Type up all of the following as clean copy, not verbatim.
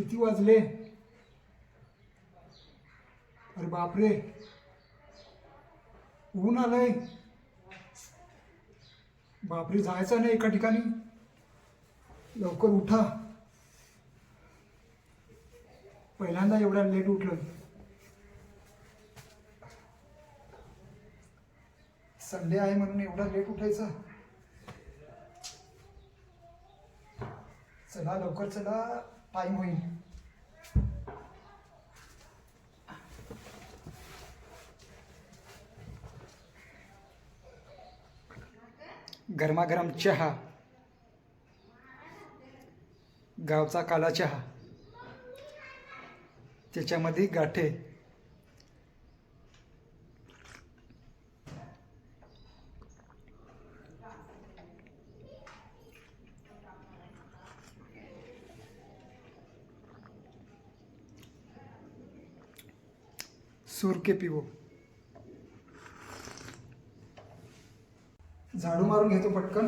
किती वाजले? अरे बापरे, ऊन आलंय. बापरे, जायचं नाही एका ठिकाणी. लवकर उठा. पहिल्यांदा एवढ्या लेट उठलोय. संडे आहे म्हणून एवढा लेट उठायचं. चला लवकर चला, टाइम होईल. गरमागरम चहा, गावचा काला चहा, त्याच्यामध्ये गाठे. सूर के पिवो. झाडू मारून घेतो पटकन.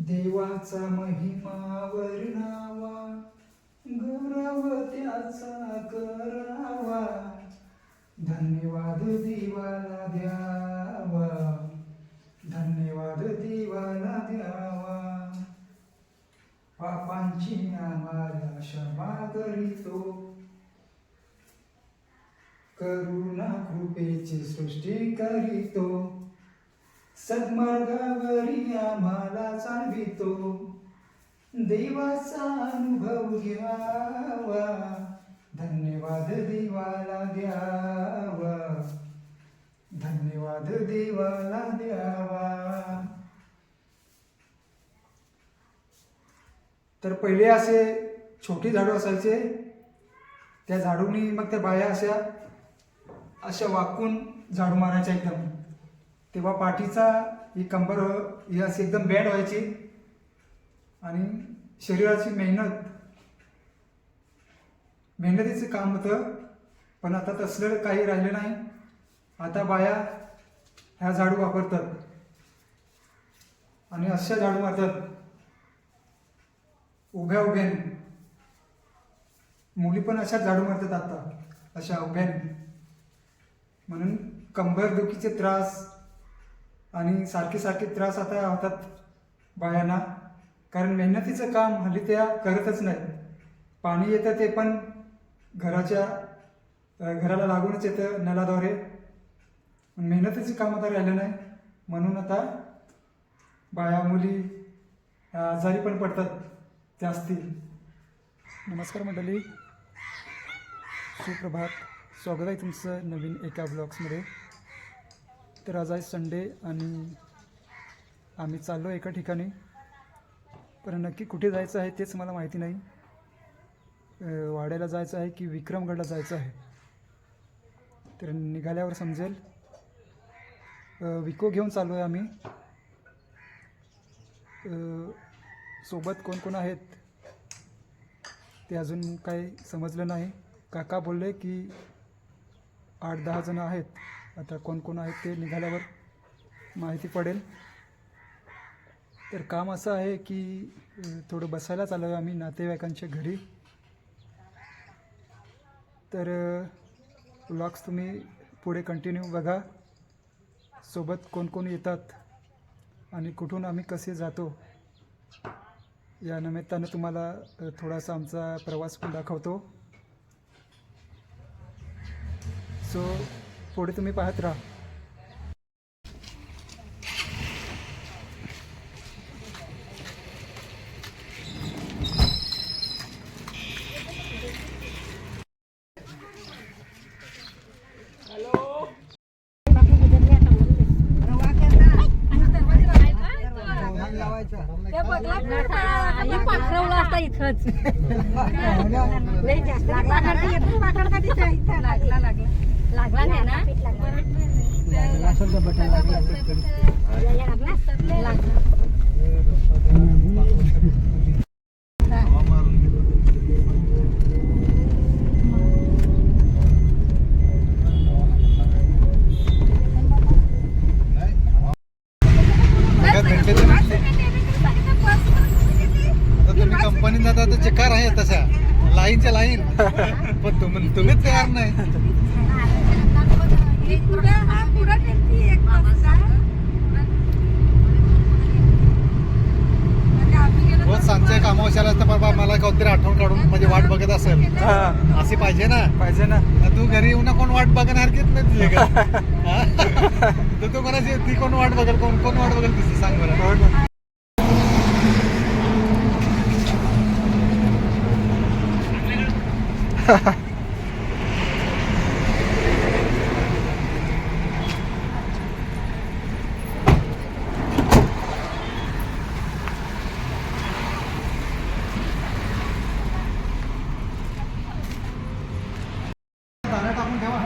देवाचा महिमा वर्णावा, गौरव त्याचा करावा. धन्यवाद देवाला द्यावा, धन्यवाद देवाला द्यावा. पापांची आम्हाला क्षमा करीतो, करुणा कृपेची सृष्टी करीतो. सद्मार्गावरी आम्हाला चालवितो, देवाचा अनुभव घ्यावा. धन्यवाद देवाला द्यावा, धन्यवाद देवाला द्यावा. तर पहिले असे छोटी झाडू असायचे. त्या झाडूनी मग त्या बाया अशा वाकून झाडू मारायच्या एकदम. तेव्हा पाठीचा ही कंबर ही अशी एकदम बँड व्हायची आणि शरीराची मेहनतीचं काम होतं. पण आता तसलं काही राहिलं नाही. आता बाया ह्या झाडू वापरतात आणि अशा झाडू मारतात उभ्या उभ्याने. मुली पण अशा झाडू मारतात आता, अशा उभ्याने. म्हणून कंबर दुखीचे त्रास आणि सारखे त्रास आता होतात बायांना. कारण मेहनतीचं काम हल्ली त्या करतच नाही. पाणी येतं ते पण घराला लागूनच येतं नळाद्वारे. मेहनतीचं काम आता राहिलं नाही. म्हणून आता बाया मुली आजारी पण पडतात जास्ती. नमस्कार मंडळी, सुप्रभात. स्वागत आहे तुमचं नवीन एका ब्लॉग्समध्ये. तर आज आहे संडे आणि आम्ही चाललो एका ठिकाणी. पण नक्की कुठे जायचं आहे तेच मला माहिती नाही. वाड्याला जायचं आहे की विक्रमगडला जायचं आहे, तर निघाल्यावर समजेल. विको घेऊन चाललो आहे आम्ही. सोबत कोण कोण आहेत ते अजून काही समजलं नाही. काका बोलले की 8-10 जण आहेत. आता कोण कोण आहेत ते निघाल्यावर माहिती पडेल. तर काम असं आहे की थोडं बसायला चाललो आहे आम्ही नातेवाईकांच्या घरी. तर व्लॉग्स तुम्ही पुढे कंटिन्यू बघा. सोबत कोण कोण येतात आणि कुठून आम्ही कसे जातो या निमित्तानं तुम्हाला थोडासा आमचा प्रवास पण दाखवतो. सो पुढे तुम्ही पाहत राहा. लागला नाही ना चिकार आहे तशा लाईनच्या लाईन पण तुम्हीच तयार नाही. रोज सांजच्या कामावशाला तर बाबा मला काहीतरी आठवण काढून म्हणजे वाट बघत असेल अशी पाहिजे ना. पाहिजे ना. तू घरी येऊन कोण वाट बघणारकीच नाही तुझे का? तर तू कोणाची ती कोण वाट बघेल कोण वाट बघेल तुझी सांग बरं. टाकून ठेवा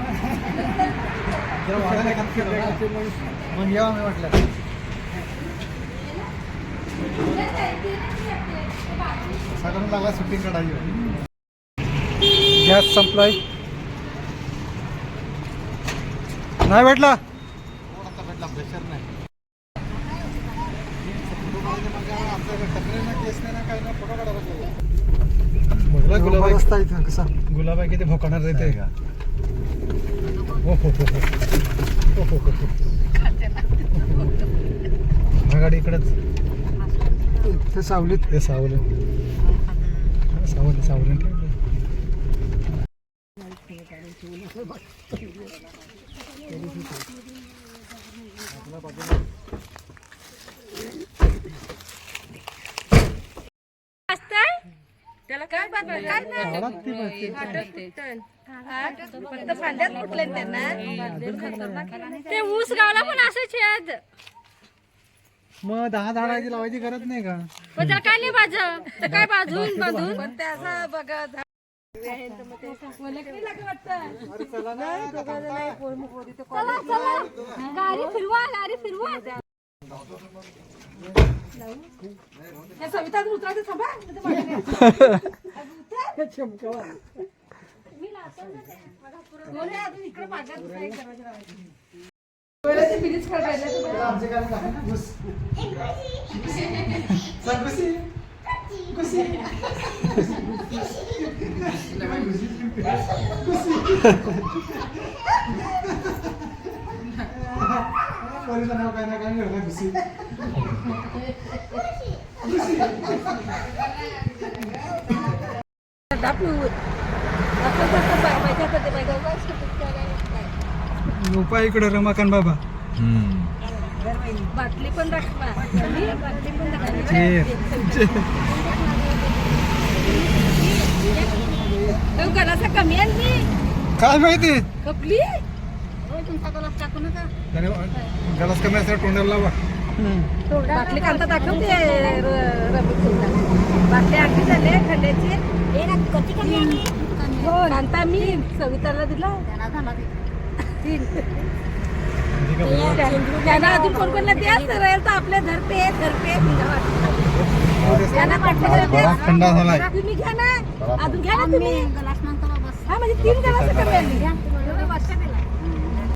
मग येवा मी म्हटलं. सगळं लागला सुट्टी काढायची. गॅस संपलाय नाही भेटला. आता भेटला प्रेशर नाही. केस नाही ना काय ना फोटो काढायला रस्ता इथं कसा गुलाब आहे किती भोकाणार येते का. गाडी इकडच ते सावलीत. ते सावलं सावलं ठेवलं. त्याला काय ते ऊस गावला पण असंच आहेत. मग 10 झाडाची लावायची गरज नाही का. पण त्याला काय नाही बाजू काय बाजून बांधून ते असं बघा. गाडी फिरवा गाडी फिरवा. सविता उतरायचं थांबा. उपाय इकडे रमाकांत बाबा. बाटली पण दाखवा. गलासा कमी आहे मी काय माहिती कपली. गलास कमी असं तोंडाला लावा. बाटली कांदा दाखवते. बाटली आखी झाले खंड्याची. कांता मी सविताला दिला. त्यांना अजून कोण कोणला द्या तर आपले धरते त्यांना थंडा झालाय. तुम्ही घ्या ना अजून घ्या ना तुम्ही. हा म्हणजे 3 गलास कमी.